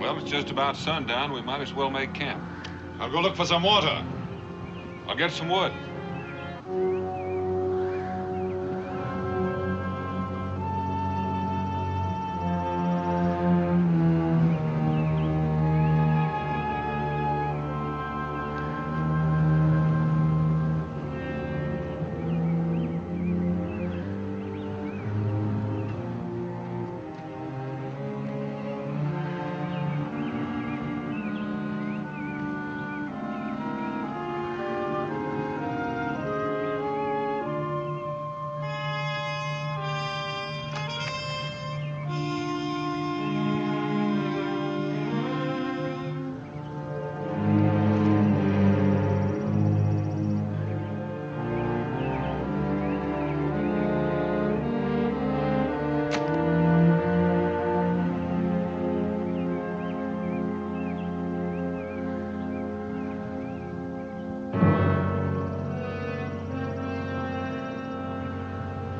Well, it's just about sundown. We might as well make camp. I'll go look for some water. I'll get some wood.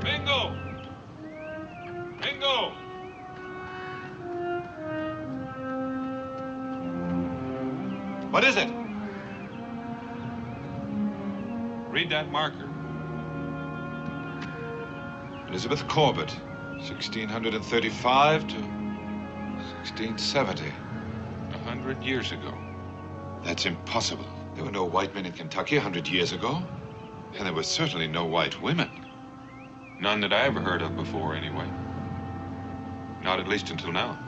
Bingo! Bingo! What is it? Read that marker. Elizabeth Corbett, 1635 to 1670. 100 years ago. That's impossible. There were no white men in Kentucky 100 years ago. And there were certainly no white women. None that I ever heard of before, anyway. Not at least until now.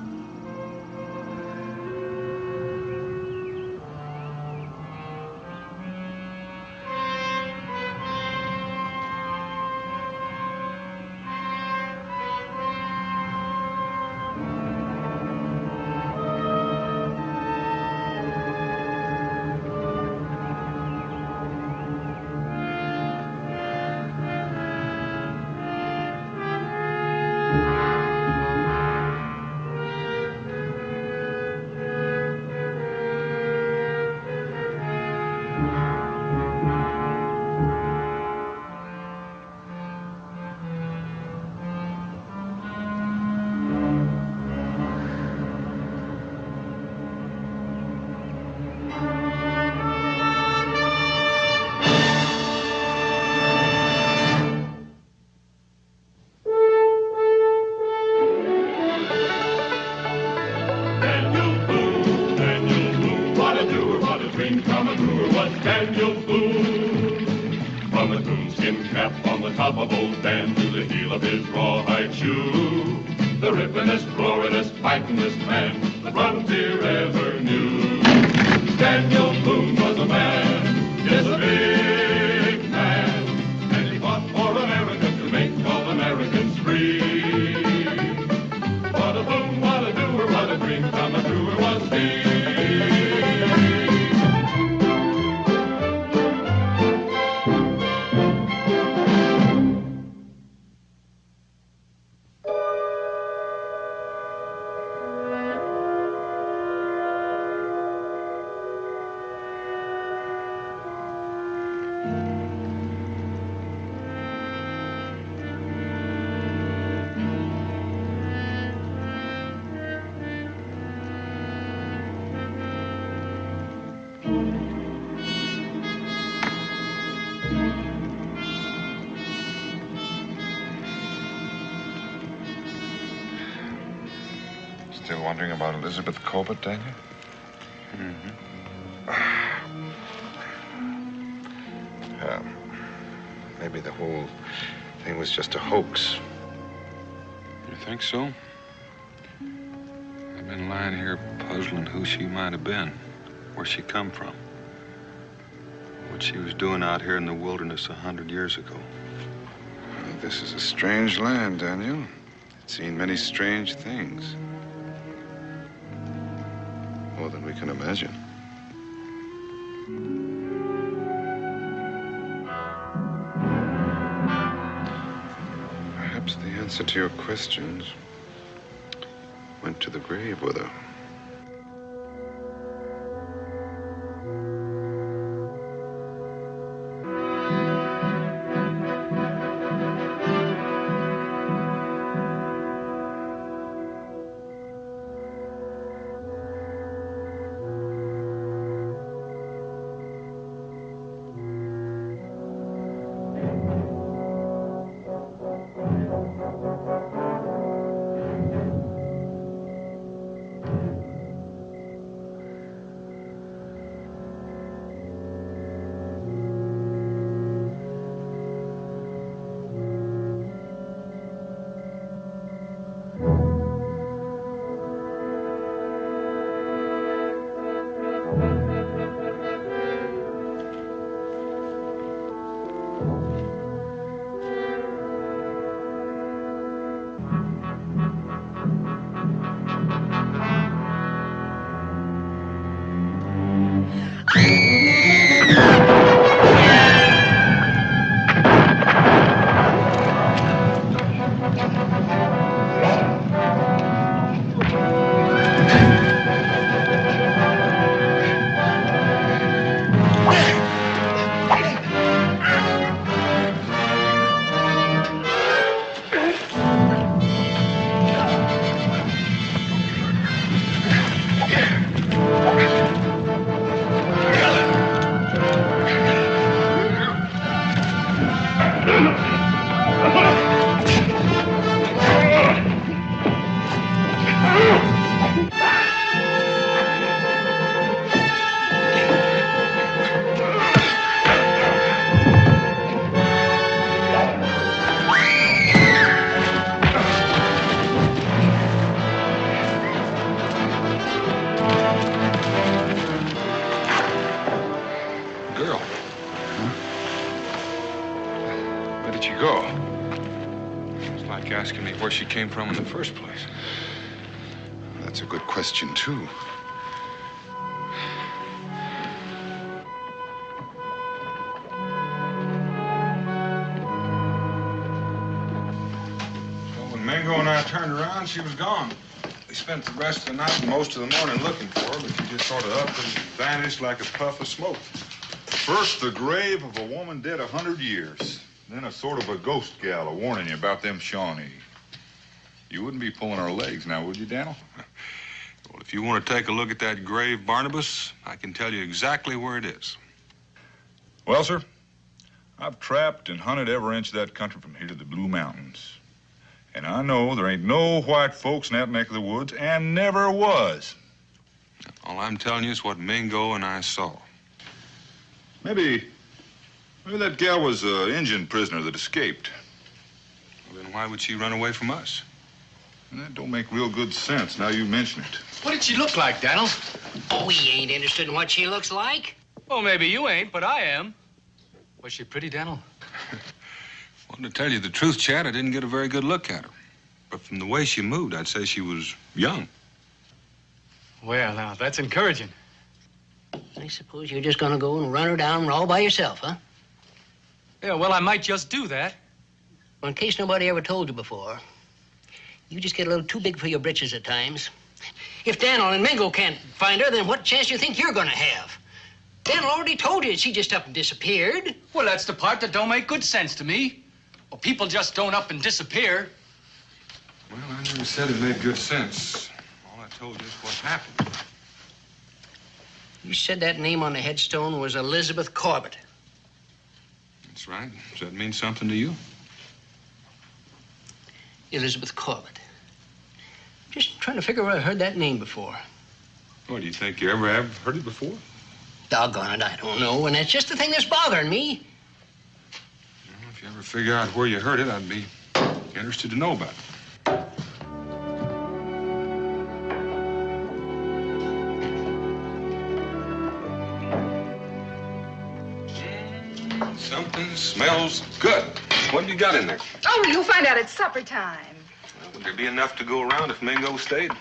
Top of old Dan to the heel of his rawhide shoe. The rippin'est, roarin'est, fightin'est man the frontier ever knew. Daniel Boone was a man, yes, a big man, and he fought for America to make all Americans free. What a boom, what a doer, what a dream come truer was he. Still wondering about Elizabeth Corbett, Daniel? Maybe the whole thing was just a hoax. You think so? I've been lying here puzzling who she might have been, where she come from, what she was doing out here in the wilderness 100 years ago. Well, this is a strange land, Daniel. It's seen many strange things. More than we can imagine. Perhaps the answer to your questions went to the grave with her. Asking me where she came from in the first place. That's a good question, too. Well, when Mingo and I turned around, she was gone. We spent the rest of the night and most of the morning looking for her, but she just sort of up and vanished like a puff of smoke. First, the grave of a woman dead 100 years. Then a sort of a ghost gal warning you about them Shawnee. You wouldn't be pulling our legs now, would you, Daniel? Well, if you want to take a look at that grave, Barnabas, I can tell you exactly where it is. Well, sir, I've trapped and hunted every inch of that country from here to the Blue Mountains. And I know there ain't no white folks in that neck of the woods, and never was. All I'm telling you is what Mingo and I saw. Maybe that gal was an Indian prisoner that escaped. Well, then why would she run away from us? And that don't make real good sense now you mention it. What did she look like, Daniel? Oh, we ain't interested in what she looks like. Well, maybe you ain't, but I am. Was she pretty, Daniel? Well, to tell you the truth, Chad, I didn't get a very good look at her. But from the way she moved, I'd say she was young. Well, now, that's encouraging. I suppose you're just gonna go and run her down all by yourself, huh? Yeah, well, I might just do that. Well, in case nobody ever told you before, you just get a little too big for your britches at times. If Daniel and Mingo can't find her, then what chance do you think you're gonna have? Daniel already told you she just up and disappeared. Well, that's the part that don't make good sense to me. Well, people just don't up and disappear. Well, I never said it made good sense. All I told you is what happened. You said that name on the headstone was Elizabeth Corbett. That's right. Does that mean something to you? Elizabeth Corbett. Just trying to figure where I heard that name before. What, do you think you ever have heard it before? Doggone it, I don't know. And that's just the thing that's bothering me. Well, if you ever figure out where you heard it, I'd be interested to know about it. Something smells good. What have you got in there? Oh, you'll find out at supper time. Well, would there be enough to go around if Mingo stayed?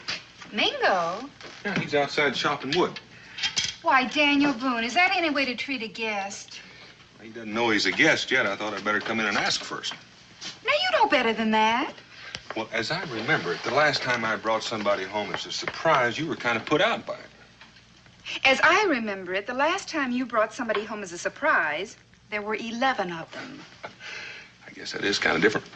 Mingo? Yeah, he's outside chopping wood. Why, Daniel Boone, is that any way to treat a guest? He doesn't know he's a guest yet. I thought I'd better come in and ask first. Now, you know better than that. Well, as I remember it, the last time I brought somebody home as a surprise, you were kind of put out by it. As I remember it, the last time you brought somebody home as a surprise, there were 11 of them. I guess that is kind of different.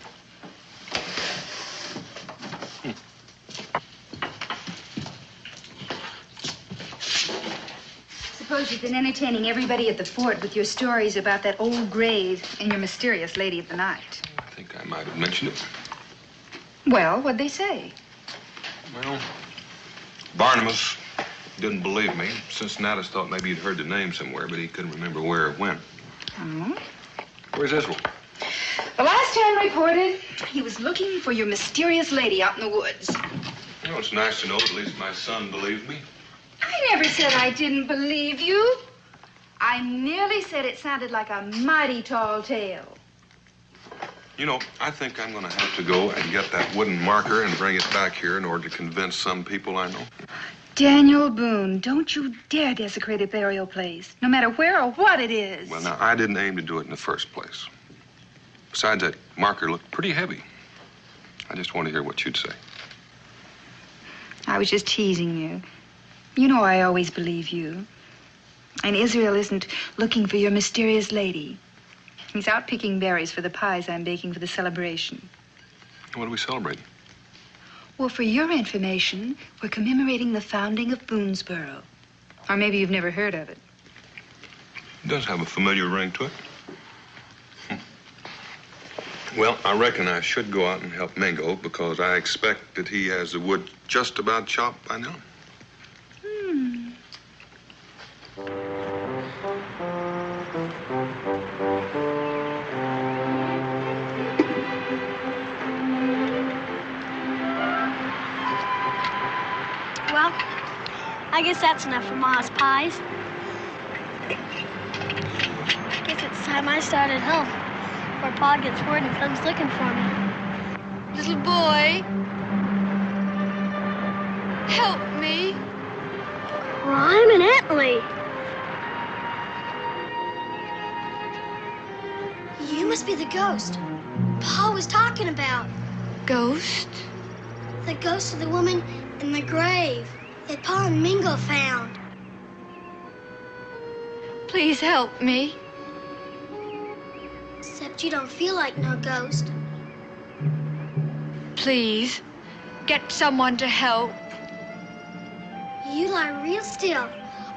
Suppose you've been entertaining everybody at the fort with your stories about that old grave and your mysterious lady of the night. I think I might have mentioned it. Well, what'd they say? Well, Barnabas didn't believe me. Cincinnatus thought maybe he'd heard the name somewhere, but he couldn't remember where or when. Oh? Where's Israel? The last time reported, he was looking for your mysterious lady out in the woods. You know, it's nice to know at least my son believed me. I never said I didn't believe you. I merely said it sounded like a mighty tall tale. You know, I think I'm going to have to go and get that wooden marker and bring it back here in order to convince some people I know. Daniel Boone, don't you dare desecrate a burial place, no matter where or what it is. Well, now, I didn't aim to do it in the first place. Besides, that marker looked pretty heavy. I just want to hear what you'd say. I was just teasing you. You know I always believe you. And Israel isn't looking for your mysterious lady. He's out picking berries for the pies I'm baking for the celebration. What are we celebrating? Well, for your information, we're commemorating the founding of Boonesboro. Or maybe you've never heard of it. It does have a familiar ring to it. Well, I reckon I should go out and help Mingo because I expect that he has the wood just about chopped by now. Well, I guess that's enough for Ma's pies. I guess it's time I started home, or Pa gets word and comes looking for me. Little boy, help me. Well, I'm an Antley. You must be the ghost Pa was talking about. Ghost? The ghost of the woman in the grave that Pa and Mingo found. Please help me. Except you don't feel like no ghost. Please, get someone to help. You lie real still.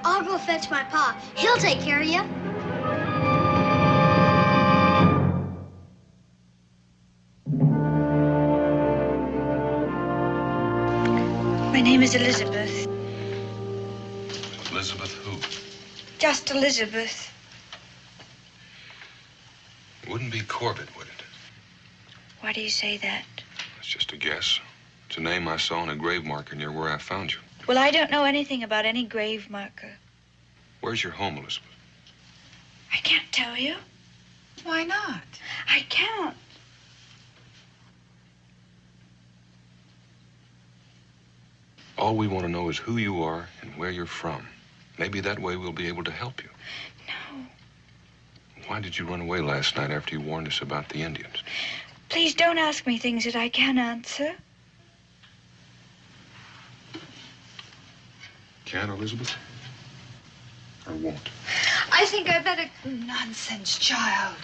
I'll go fetch my Pa. He'll take care of you. My name is Elizabeth. Elizabeth who? Just Elizabeth. It wouldn't be Corbett, would it? Why do you say that? It's just a guess. It's a name I saw on a grave marker near where I found you. Well, I don't know anything about any grave marker. Where's your home, Elizabeth? I can't tell you. Why not? I can't. All we want to know is who you are and where you're from. Maybe that way we'll be able to help you. No. Why did you run away last night after you warned us about the Indians? Please don't ask me things that I can't answer. Can't, Elizabeth? Or won't? I think I better... Nonsense, child.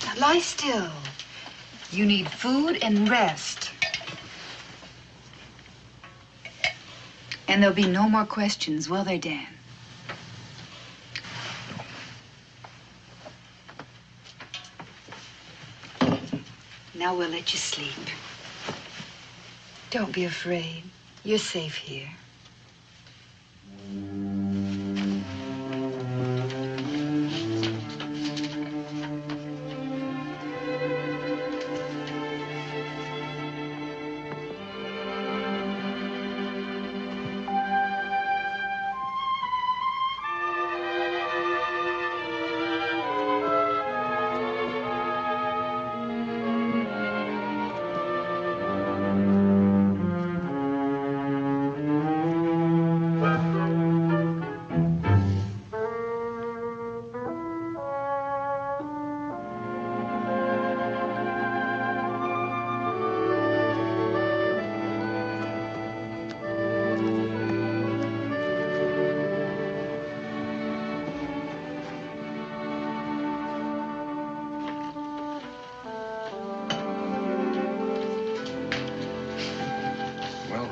Now lie still. You need food and rest. And there'll be no more questions, will there, Dan? Now we'll let you sleep. Don't be afraid. You're safe here.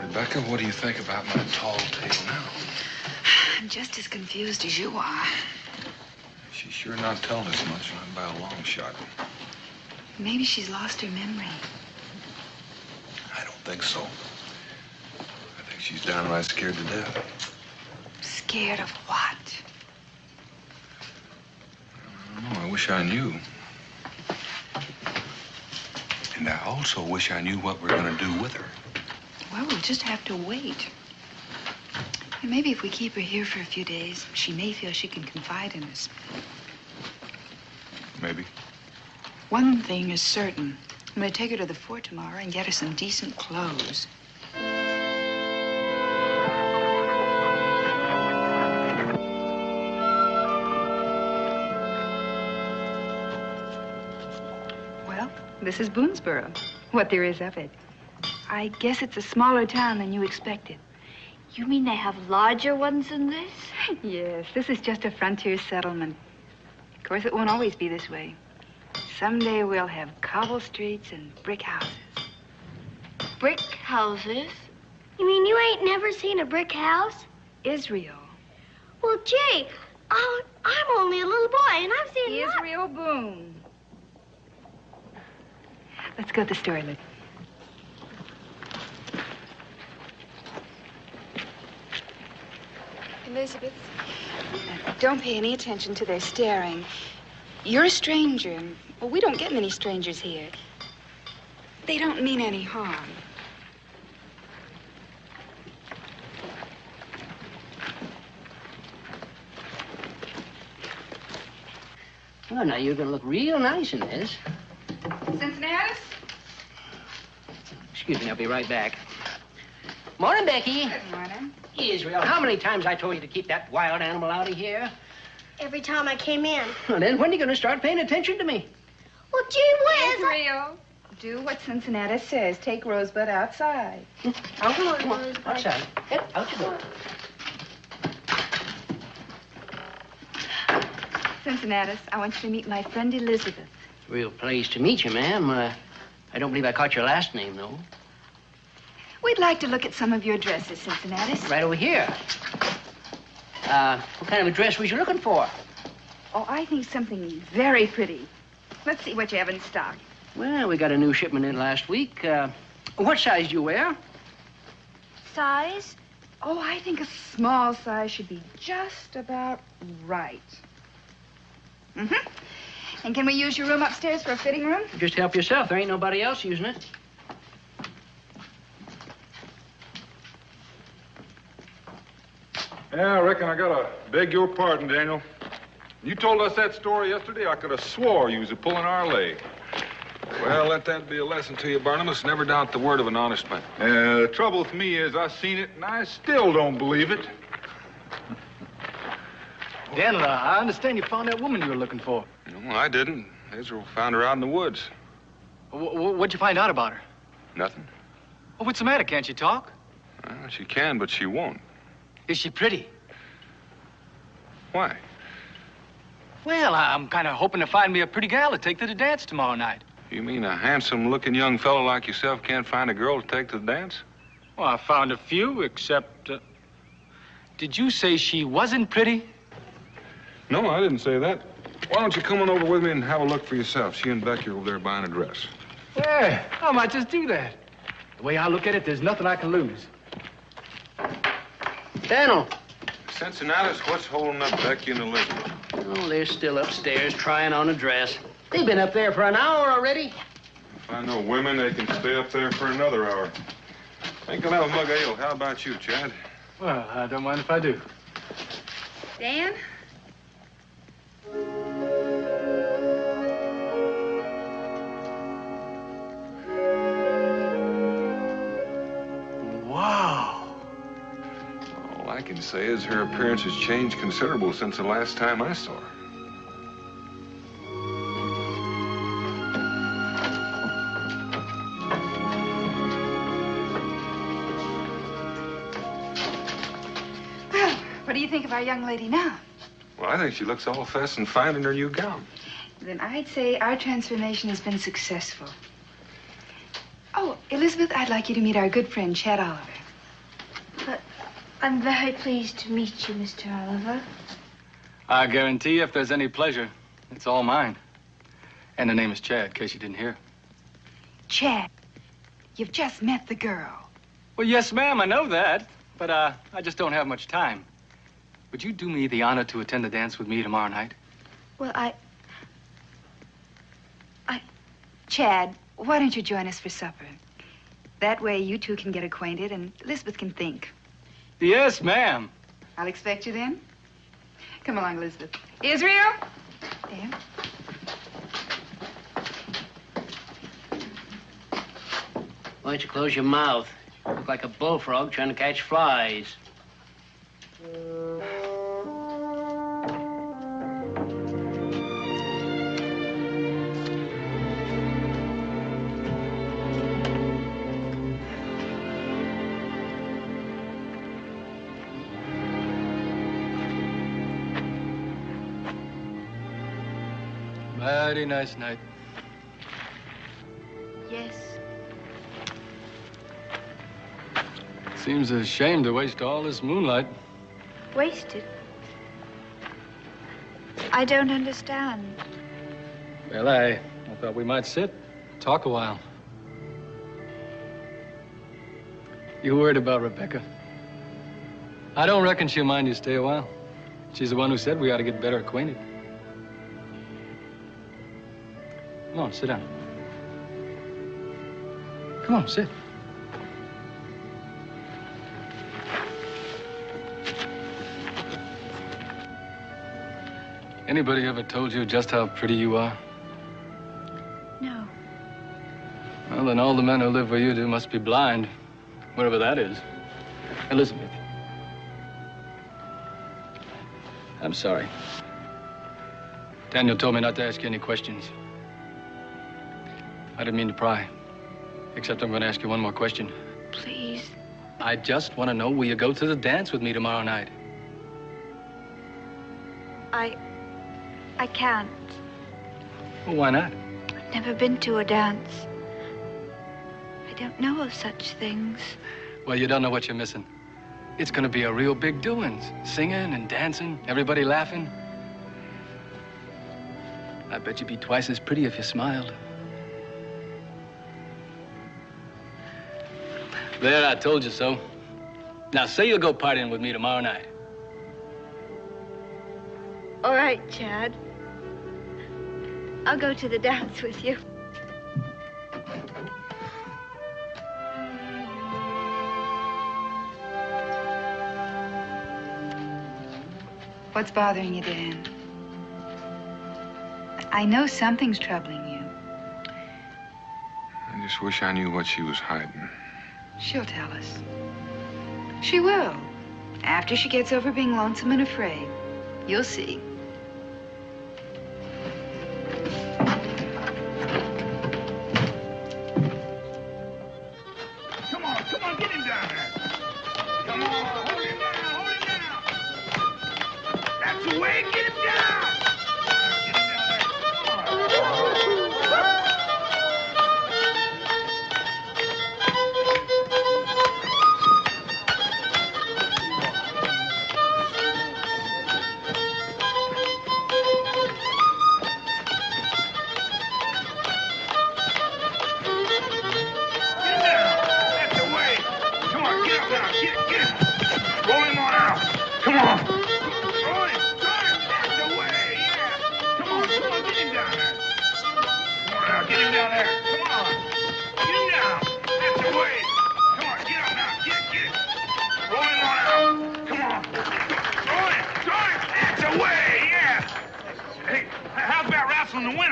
Rebecca, what do you think about my tall tale now? I'm just as confused as you are. She's sure not telling us much, not by a long shot. Maybe she's lost her memory. I don't think so. I think she's downright scared to death. Scared of what? I don't know. I wish I knew. And I also wish I knew what we're going to do with her. Well, we'll just have to wait. And maybe if we keep her here for a few days, she may feel she can confide in us. Maybe. One thing is certain. I'm going to take her to the fort tomorrow and get her some decent clothes. Well, this is Boonesboro, what there is of it. I guess it's a smaller town than you expected. You mean they have larger ones than this? Yes, this is just a frontier settlement. Of course, it won't always be this way. Someday we'll have cobble streets and brick houses. Brick houses? You mean you ain't never seen a brick house? Israel. Well, Jake, I'm only a little boy, and I've seen Israel Boone. Let's go to the store, Luke. Elizabeth, don't pay any attention to their staring. You're a stranger. Well, we don't get many strangers here. They don't mean any harm. Well, now you're going to look real nice in this. Cincinnati? Excuse me, I'll be right back. Morning, Becky. Good morning. Israel, how many times I told you to keep that wild animal out of here? Every time I came in. Well, then when are you going to start paying attention to me? Well, gee whiz. Israel, do what Cincinnati says. Take Rosebud outside. Oh, come on, come on. Outside. Get out you go. Cincinnati, I want you to meet my friend Elizabeth. Real pleased to meet you, ma'am. I don't believe I caught your last name, though. We'd like to look at some of your dresses, Cincinnati. Right over here. What kind of a dress was you looking for? Oh, I think something very pretty. Let's see what you have in stock. Well, we got a new shipment in last week. What size do you wear? Size? Oh, I think a small size should be just about right. Mm-hmm. And can we use your room upstairs for a fitting room? Just help yourself. There ain't nobody else using it. Yeah, I reckon I gotta beg your pardon, Daniel. You told us that story yesterday, I could have swore you was pulling our leg. Well, let that be a lesson to you, Barnabas. Never doubt the word of an honest man. The trouble with me is I seen it and I still don't believe it. Daniel, I understand you found that woman you were looking for. No, I didn't. Israel found her out in the woods. What'd you find out about her? Nothing. Well, what's the matter? Can't she talk? Well, she can, but she won't. Is she pretty? Why? Well, I'm kind of hoping to find me a pretty gal to take to the dance tomorrow night. You mean a handsome-looking young fellow like yourself can't find a girl to take to the dance? Well, I found a few, except... Did you say she wasn't pretty? No, I didn't say that. Why don't you come on over with me and have a look for yourself? She and Becky are over there buying a dress. Yeah, I might just do that. The way I look at it, there's nothing I can lose. Daniel. Cincinnatus, what's holding up Becky and Elizabeth? Oh, they're still upstairs trying on a dress. They've been up there for an hour already. If I know women, they can stay up there for another hour. Think I'll have a mug of ale. How about you, Chad? Well, I don't mind if I do. Dan? Wow. All I can say is her appearance has changed considerable since the last time I saw her. Well, what do you think of our young lady now? Well, I think she looks all fast and fine in her new gown. Then I'd say our transformation has been successful. Oh, Elizabeth, I'd like you to meet our good friend, Chad Oliver. But I'm very pleased to meet you, Mr. Oliver. I guarantee you, if there's any pleasure, it's all mine. And the name is Chad, in case you didn't hear. Chad, you've just met the girl. Well, yes, ma'am, I know that. But I just don't have much time. Would you do me the honor to attend the dance with me tomorrow night? Well, Chad, why don't you join us for supper? That way you two can get acquainted and Elizabeth can think. Yes, ma'am. I'll expect you then. Come along, Elizabeth. Israel? Dan? Why don't you close your mouth? You look like a bullfrog trying to catch flies. Mighty nice night. yes. Seems a shame to waste all this moonlight. Wasted. I don't understand. Well, I thought we might sit, talk a while. You worried about Rebecca? I don't reckon she'll mind you stay a while. She's the one who said we ought to get better acquainted. Come on, sit down. Come on, sit. Anybody ever told you just how pretty you are? No. Well, then all the men who live where you do must be blind, wherever that is. Elizabeth. I'm sorry. Daniel told me not to ask you any questions. I didn't mean to pry. Except I'm going to ask you one more question. Please. I just want to know, will you go to the dance with me tomorrow night? I can't. Well, why not? I've never been to a dance. I don't know of such things. Well, you don't know what you're missing. It's going to be a real big doings. Singing and dancing, everybody laughing. I bet you'd be twice as pretty if you smiled. There, I told you so. Now, say you'll go partying with me tomorrow night. All right, Chad. I'll go to the dance with you. What's bothering you, Dan? I know something's troubling you. I just wish I knew what she was hiding. She'll tell us. She will. After she gets over being lonesome and afraid. You'll see. Come on, get him down there. Come on, hold him down. That's the way, get him down. Get him down there. Get him down.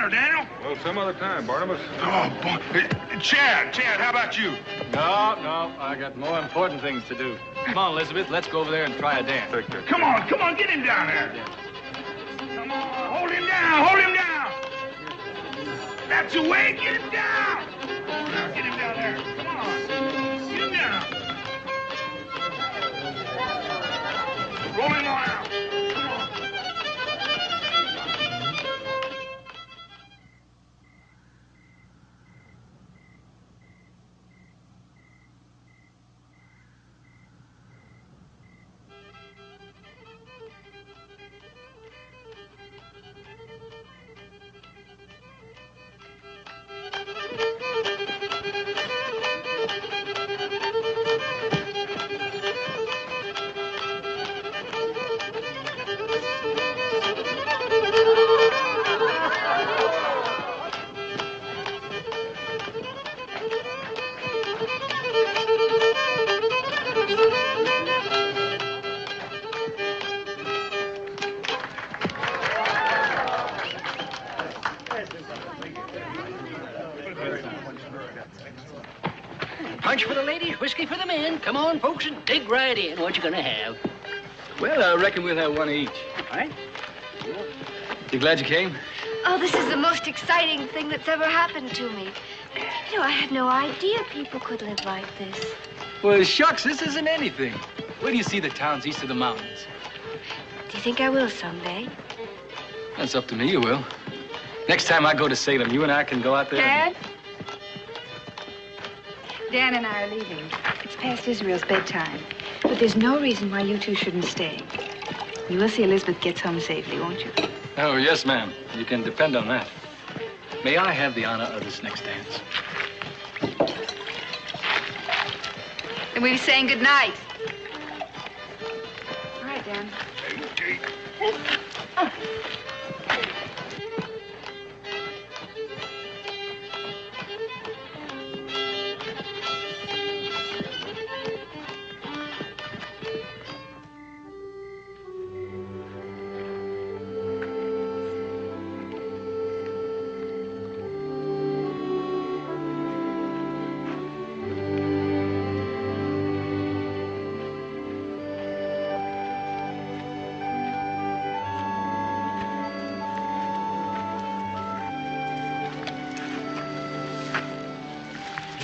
matter, Daniel? Well, some other time, Barnabas. Oh, boy. Chad, how about you? No, I got more important things to do. Come on, Elizabeth, let's go over there and try a dance. Come on, get him down there. Come on, hold him down. That's the way, get him down. Now, get him down there. Come on, get him down. Roll him around. Come on. Punch for the ladies, whiskey for the men. Come on, folks, and dig right in. What you gonna have? Well, I reckon we'll have one each. All right? You glad you came? Oh, this is the most exciting thing that's ever happened to me. You know, I had no idea people could live like this. Well, shucks, this isn't anything. Where do you see the towns east of the mountains? Do you think I will someday? That's up to me, you will. Next time I go to Salem, you and I can go out there. Dad? Dan and I are leaving. It's past Israel's bedtime. But there's no reason why you two shouldn't stay. You will see Elizabeth gets home safely, won't you? Oh, yes, ma'am. You can depend on that. May I have the honor of this next dance? Then we'll be saying good night. All right, Dan.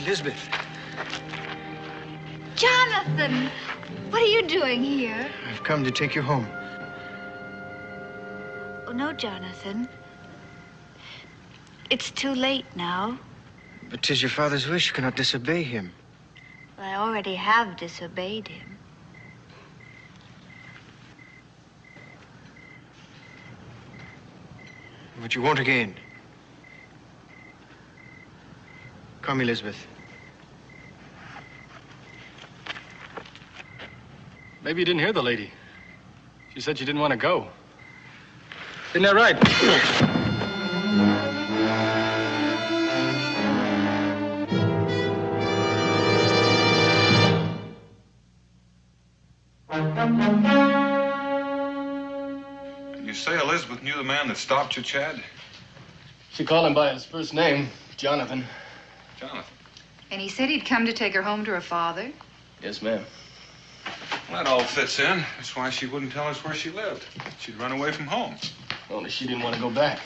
Elizabeth. Jonathan, what are you doing here? I've come to take you home. Oh, no, Jonathan. It's too late now. But 'tis your father's wish. You cannot disobey him. I already have disobeyed him. But you won't again. Come, Elizabeth. Maybe you didn't hear the lady. She said she didn't want to go. Isn't that right? You say Elizabeth knew the man that stopped you, Chad? She called him by his first name, Jonathan. Jonathan. And he said he'd come to take her home to her father? Yes, ma'am. Well, that all fits in. That's why she wouldn't tell us where she lived. She'd run away from home. Only she didn't want to go back.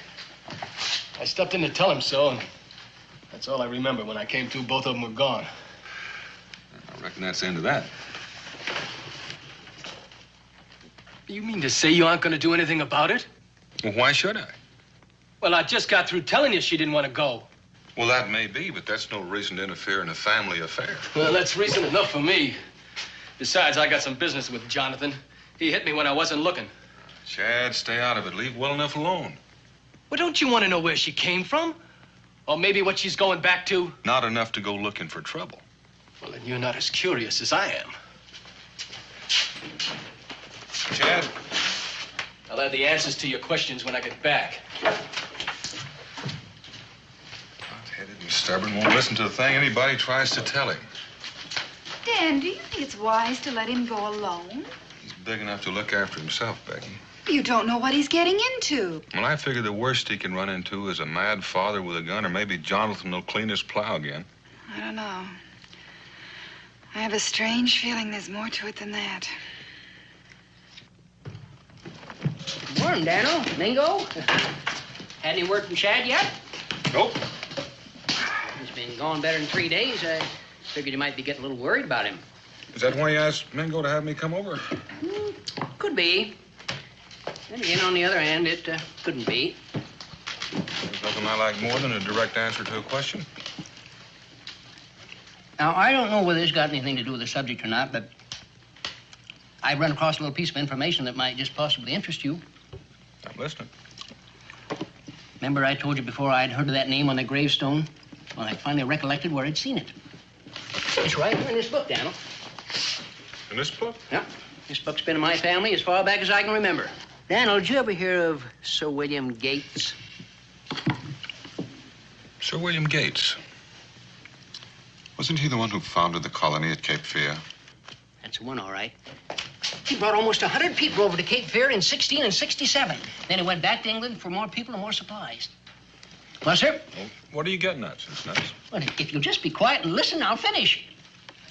I stepped in to tell him so, and that's all I remember. When I came to, both of them were gone. I reckon that's the end of that. You mean to say you aren't going to do anything about it? Well, why should I? Well, I just got through telling you she didn't want to go. Well, that may be, but that's no reason to interfere in a family affair. Well, that's reason enough for me. Besides, I got some business with Jonathan. He hit me when I wasn't looking. Chad, stay out of it. Leave well enough alone. Well, don't you want to know where she came from? Or maybe what she's going back to? Not enough to go looking for trouble. Well, then you're not as curious as I am. Chad? I'll have the answers to your questions when I get back. Hot-headed and stubborn, won't listen to the thing anybody tries to tell him. Dan, do you think it's wise to let him go alone? He's big enough to look after himself, Becky. You don't know what he's getting into. Well, I figure the worst he can run into is a mad father with a gun, or maybe Jonathan will clean his plow again. I don't know. I have a strange feeling there's more to it than that. Good morning, Daniel. Mingo. Had any word from Chad yet? Nope. He's been gone better than 3 days. I figured you might be getting a little worried about him. Is that why you asked Mingo to have me come over? Could be. Then again, on the other hand, it couldn't be. There's nothing I like more than a direct answer to a question. Now, I don't know whether this got anything to do with the subject or not, but I run across a little piece of information that might just possibly interest you. I'm listening. Remember I told you before I'd heard of that name on the gravestone? Well, I finally recollected where I'd seen it. It's right here in this book, Daniel. In this book? Yep. This book's been in my family as far back as I can remember. Daniel, did you ever hear of Sir William Gates? Sir William Gates. Wasn't he the one who founded the colony at Cape Fear? That's the one, all right. He brought almost 100 people over to Cape Fear in 1667. Then he went back to England for more people and more supplies. Well, sir? Well, what are you getting at, Cincinnati? Well, if you'll just be quiet and listen, I'll finish.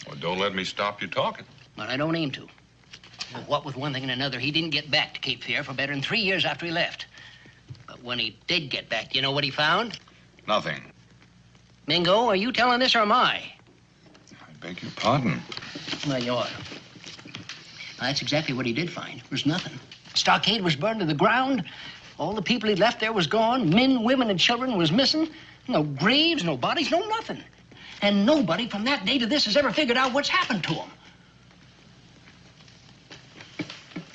Well, don't let me stop you talking. Well, I don't aim to. Well, what with one thing and another, he didn't get back to Cape Fear for better than 3 years after he left. But when he did get back, do you know what he found? Nothing. Mingo, are you telling this or am I? I beg your pardon. Well, you are. Well, that's exactly what he did find. There was nothing. Stockade was burned to the ground. All the people he'd left there was gone. Men, women, and children was missing. No graves, no bodies, no nothing. And nobody from that day to this has ever figured out what's happened to him.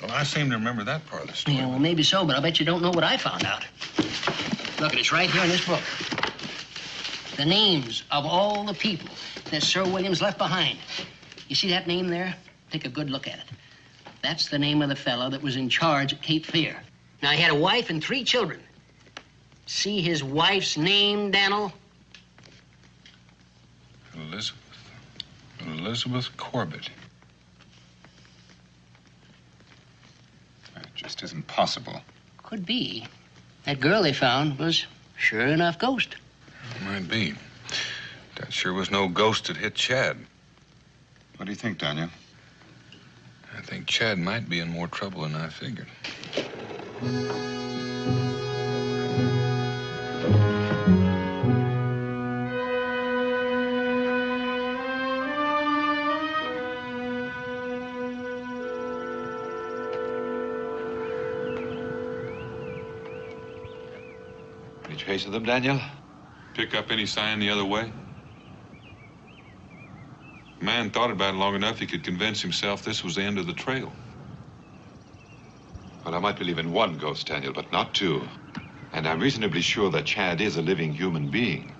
Well, I seem to remember that part of the story. Yeah, well, maybe so, but I bet you don't know what I found out. Look, it's right here in this book. The names of all the people that Sir William's left behind. You see that name there? Take a good look at it. That's the name of the fellow that was in charge at Cape Fear. Now, he had a wife and 3 children. See his wife's name, Daniel? Elizabeth Corbett. It just isn't possible. Could be. That girl they found was sure enough Ghost. Might be. That sure was no ghost that hit Chad. What do you think, Daniel? I think Chad might be in more trouble than I figured. Any trace of them, Daniel? Pick up any sign the other way? The man thought about it long enough he could convince himself this was the end of the trail. Well, I might believe in one ghost, Daniel, but not 2. And I'm reasonably sure that Chad is a living human being.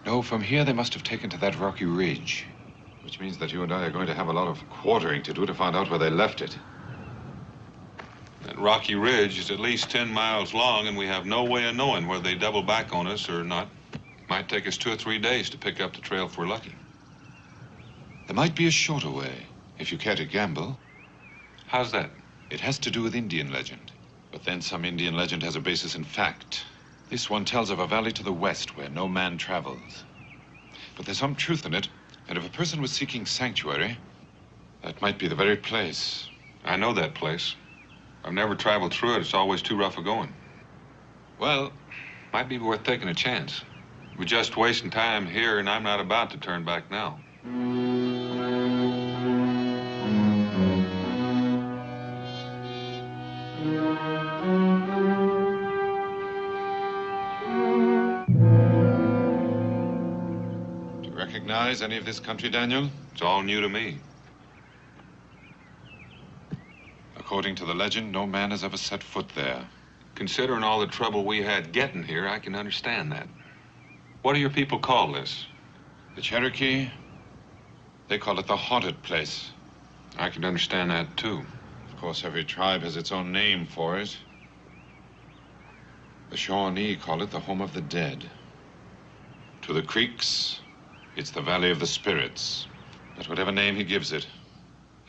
No, from here they must have taken to that rocky ridge. Which means that you and I are going to have a lot of quartering to do to find out where they left it. That rocky ridge is at least 10 miles long, and we have no way of knowing whether they double back on us or not. Might take us 2 or 3 days to pick up the trail if we're lucky. There might be a shorter way, if you care to gamble. How's that? It has to do with Indian legend. But then some Indian legend has a basis in fact. This one tells of a valley to the west where no man travels. But there's some truth in it, and if a person was seeking sanctuary, that might be the very place. I know that place. I've never traveled through it. It's always too rough a going. Well, might be worth taking a chance. We're just wasting time here, and I'm not about to turn back now. Do you recognize any of this country, Daniel? It's all new to me. According to the legend, no man has ever set foot there. Considering all the trouble we had getting here, I can understand that. What do your people call this? The Cherokee, they call it the haunted place. I can understand that, too. Of course, every tribe has its own name for it. The Shawnee call it the home of the dead. To the Creeks, it's the Valley of the Spirits. But whatever name he gives it,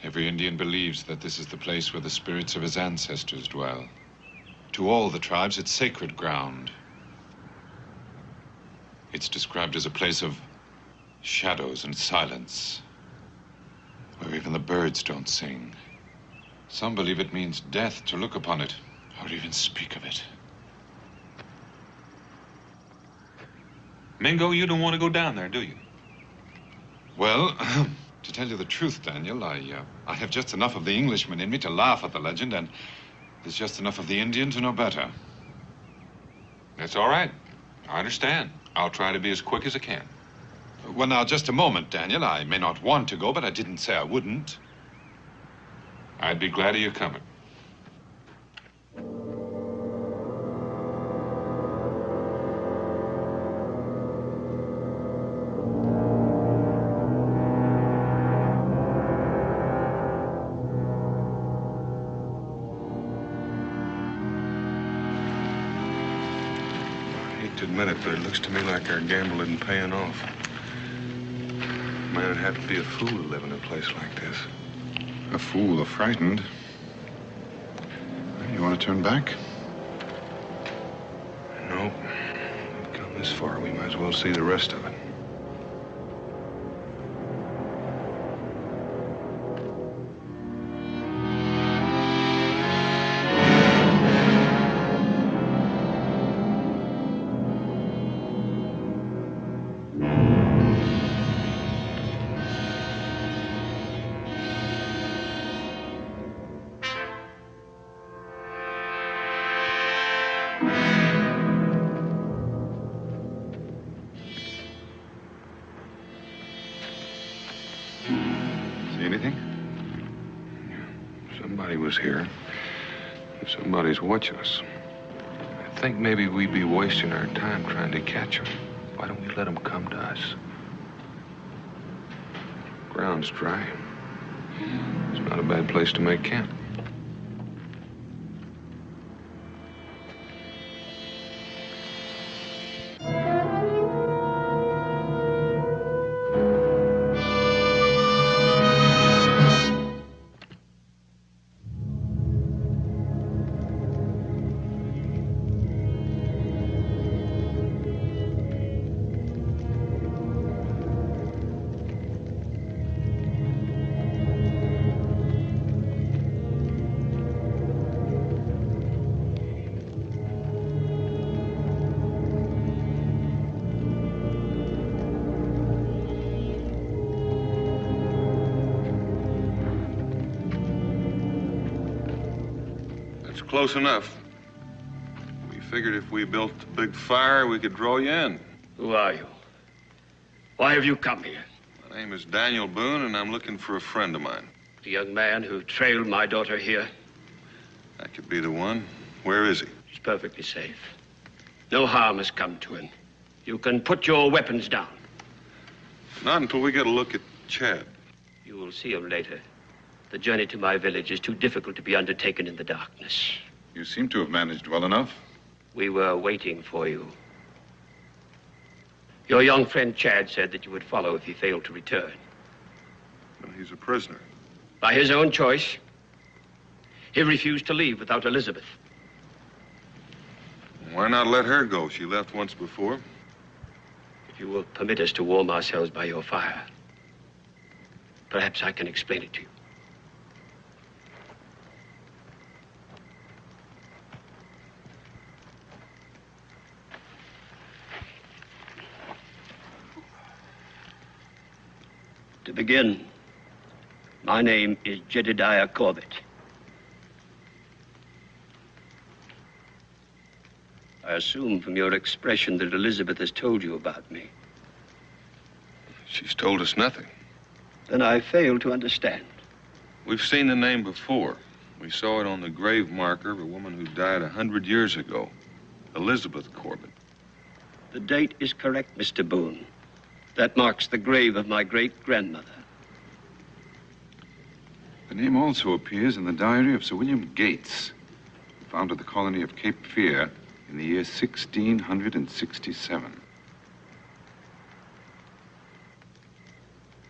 Every Indian believes that this is the place where the spirits of his ancestors dwell. To all the tribes, it's sacred ground. It's described as a place of shadows and silence, where even the birds don't sing. Some believe it means death to look upon it, or even speak of it. Mingo, you don't want to go down there, do you? Well, to tell you the truth, Daniel, I have just enough of the Englishman in me to laugh at the legend, and there's just enough of the Indian to know better. That's all right. I understand. I'll try to be as quick as I can. Well, now, just a moment, Daniel. I may not want to go, but I didn't say I wouldn't. I'd be glad of your coming. To admit it, but it looks to me like our gamble isn't paying off. Man, it'd have to be a fool to live in a place like this. A fool or frightened. You want to turn back? No. We've come this far, we might as well see the rest of it. Somebody was here. Somebody's watching us. I think maybe we'd be wasting our time trying to catch them. Why don't we let them come to us? Ground's dry. It's not a bad place to make camp. Close enough. We figured if we built a big fire, we could draw you in. Who are you? Why have you come here? My name is Daniel Boone, and I'm looking for a friend of mine. The young man who trailed my daughter here? That could be the one. Where is he? He's perfectly safe. No harm has come to him. You can put your weapons down. Not until we get a look at Chad. You will see him later. The journey to my village is too difficult to be undertaken in the darkness. You seem to have managed well enough. We were waiting for you. Your young friend Chad said that you would follow if he failed to return. Well, he's a prisoner. By his own choice, he refused to leave without Elizabeth. Why not let her go? She left once before. If you will permit us to warm ourselves by your fire, perhaps I can explain it to you. To begin, my name is Jedediah Corbett. I assume from your expression that Elizabeth has told you about me. She's told us nothing. Then I fail to understand. We've seen the name before. We saw it on the grave marker of a woman who died 100 years ago, Elizabeth Corbett. The date is correct, Mr. Boone. That marks the grave of my great-grandmother. The name also appears in the diary of Sir William Gates, who founded the colony of Cape Fear in the year 1667.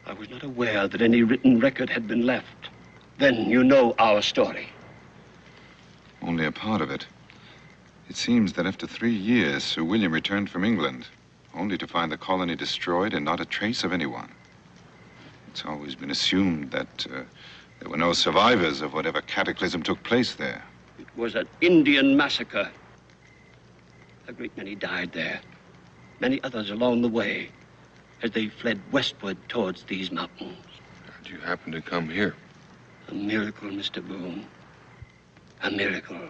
I was not aware that any written record had been left. Then you know our story. Only a part of it. It seems that after 3 years, Sir William returned from England, only to find the colony destroyed and not a trace of anyone. It's always been assumed that there were no survivors of whatever cataclysm took place there. It was an Indian massacre. A great many died there. Many others along the way as they fled westward towards these mountains. How'd you happen to come here? A miracle, Mr. Boone. A miracle.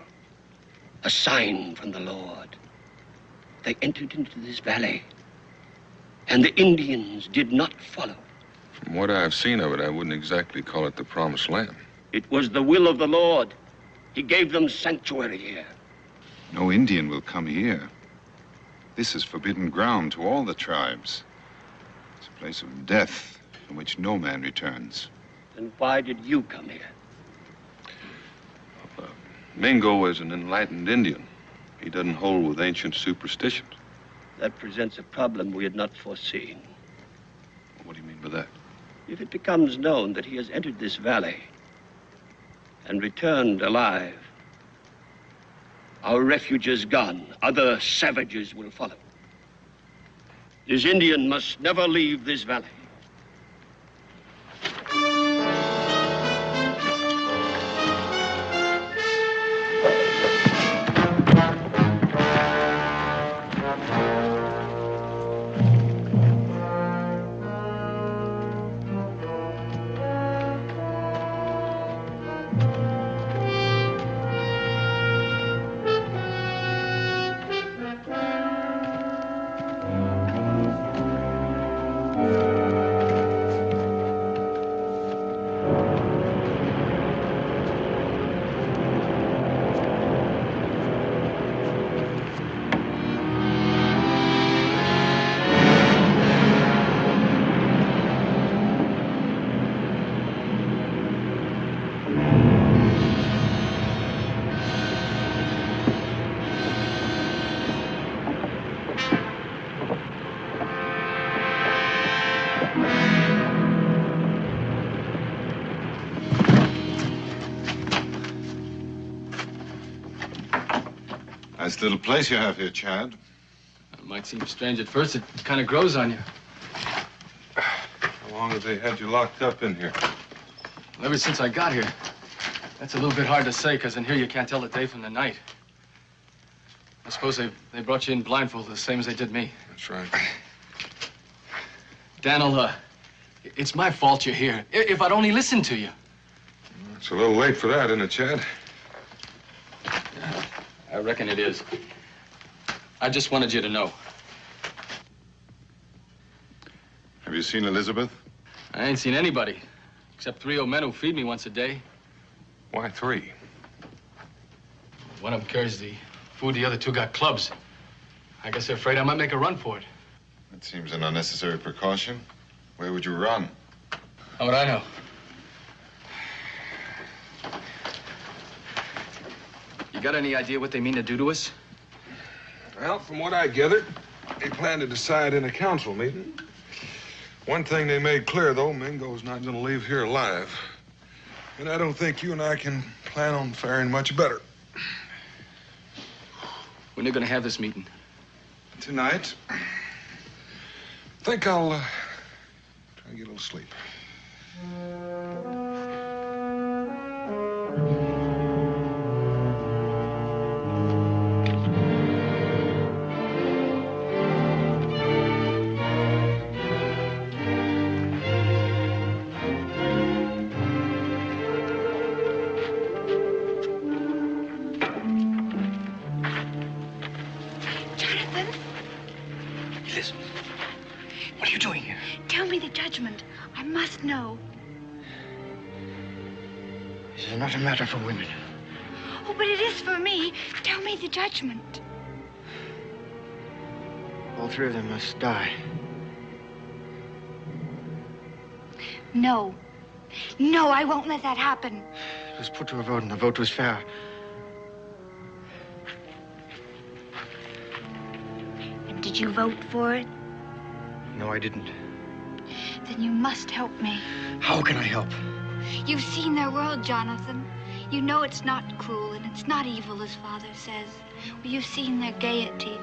A sign from the Lord. They entered into this valley, and the Indians did not follow. From what I've seen of it, I wouldn't exactly call it the Promised Land. It was the will of the Lord. He gave them sanctuary here. No Indian will come here. This is forbidden ground to all the tribes. It's a place of death from which no man returns. Then why did you come here? Mingo is an enlightened Indian. He doesn't hold with ancient superstitions. That presents a problem we had not foreseen. What do you mean by that? If it becomes known that he has entered this valley and returned alive, our refuge is gone. Other savages will follow. This Indian must never leave this valley. Nice little place you have here, Chad. It might seem strange at first. It kind of grows on you. How long have they had you locked up in here? Well, ever since I got here. That's a little bit hard to say, because in here you can't tell the day from the night. I suppose they brought you in blindfolded the same as they did me. That's right. Daniel, it's my fault you're here. If I'd only listened to you. It's a little late for that, isn't it, Chad? I reckon it is. I just wanted you to know. Have you seen Elizabeth? I ain't seen anybody, except 3 old men who feed me once a day. Why 3? One of them carries the food, the other 2 got clubs. I guess they're afraid I might make a run for it. That seems an unnecessary precaution. Where would you run? How would I know? You got any idea what they mean to do to us? Well, from what I gathered, they plan to decide in a council meeting. One thing they made clear, though, Mingo's not going to leave here alive. And I don't think you and I can plan on faring much better. When are you going to have this meeting? Tonight. I think I'll try and get a little sleep. What are you doing here? Tell me the judgment. I must know. This is not a matter for women. Oh, but it is for me. Tell me the judgment. All 3 of them must die. No. No, I won't let that happen. It was put to a vote, and the vote was fair. And did you vote for it? No, I didn't. Then you must help me. How can I help? You've seen their world, Jonathan. You know it's not cruel and it's not evil, as Father says. Well, you've seen their gaiety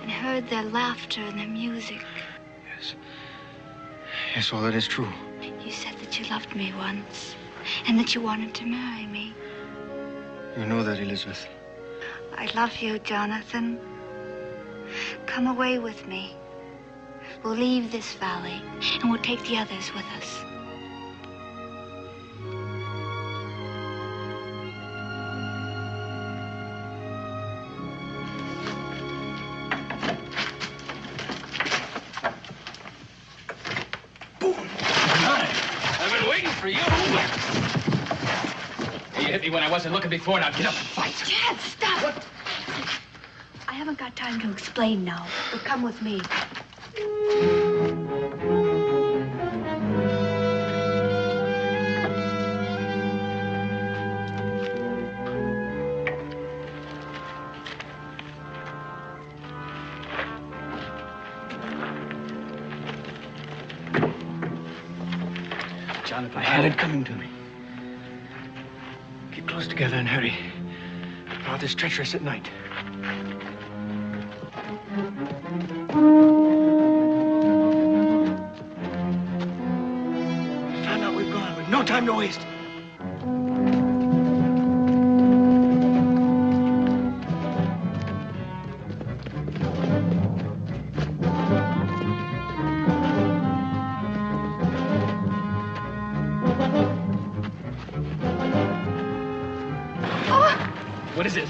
and heard their laughter and their music. Yes. Yes, all that is true. You said that you loved me once and that you wanted to marry me. You know that, Elizabeth. I love you, Jonathan. Come away with me. We'll leave this valley and we'll take the others with us. For you. You hit me when I wasn't looking before. Now get up and fight. Dad, stop. What? I haven't got time to explain now, but come with me. Jonathan, I had it coming to me. Keep close together and hurry. The path is treacherous at night. Found out we've gone. We've no time to waste. What is it?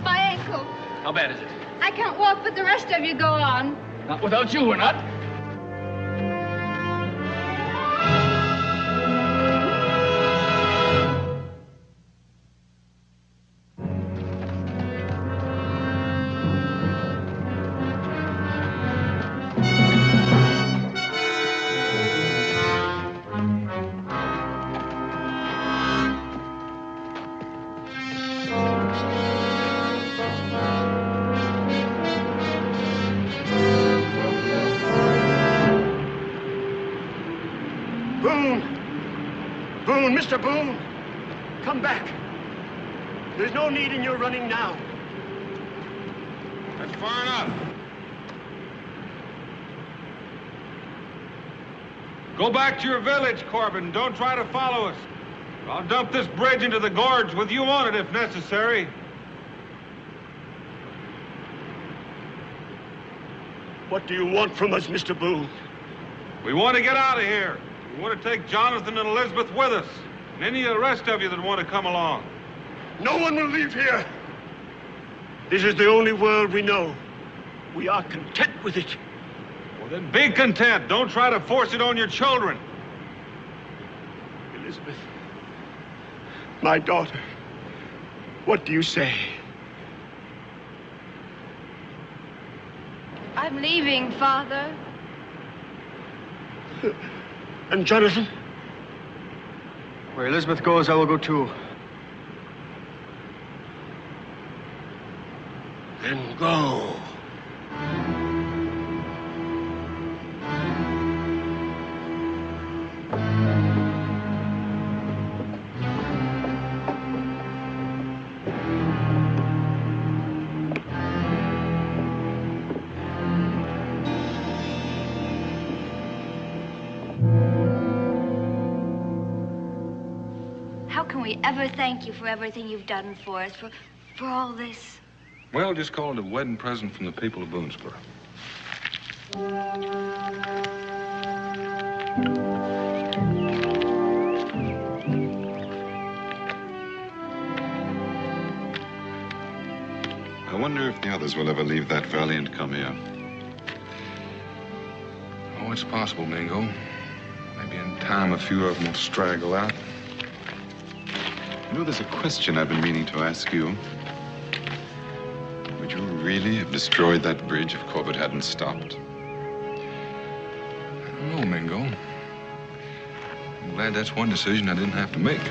My ankle. How bad is it? I can't walk, but the rest of you go on. Not without you, we're not. Boone, Mr. Boone, come back. There's no need in your running now. That's far enough. Go back to your village, Corbin. Don't try to follow us. I'll dump this bridge into the gorge with you on it if necessary. What do you want from us, Mr. Boone? We want to get out of here. We want to take Jonathan and Elizabeth with us, and any of the rest of you that want to come along. No one will leave here. This is the only world we know. We are content with it. Well, then be content. Don't try to force it on your children. Elizabeth, my daughter, what do you say? I'm leaving, Father. And Jonathan? Where Elizabeth goes, I will go too. Then go. How can we ever thank you for everything you've done for us, for all this? Well, just call it a wedding present from the people of Boonesboro. I wonder if the others will ever leave that valley and come here. Oh, it's possible, Mingo. Maybe in time a few of them will straggle out. You know, there's a question I've been meaning to ask you. Would you really have destroyed that bridge if Corbett hadn't stopped? I don't know, Mingo. I'm glad that's one decision I didn't have to make.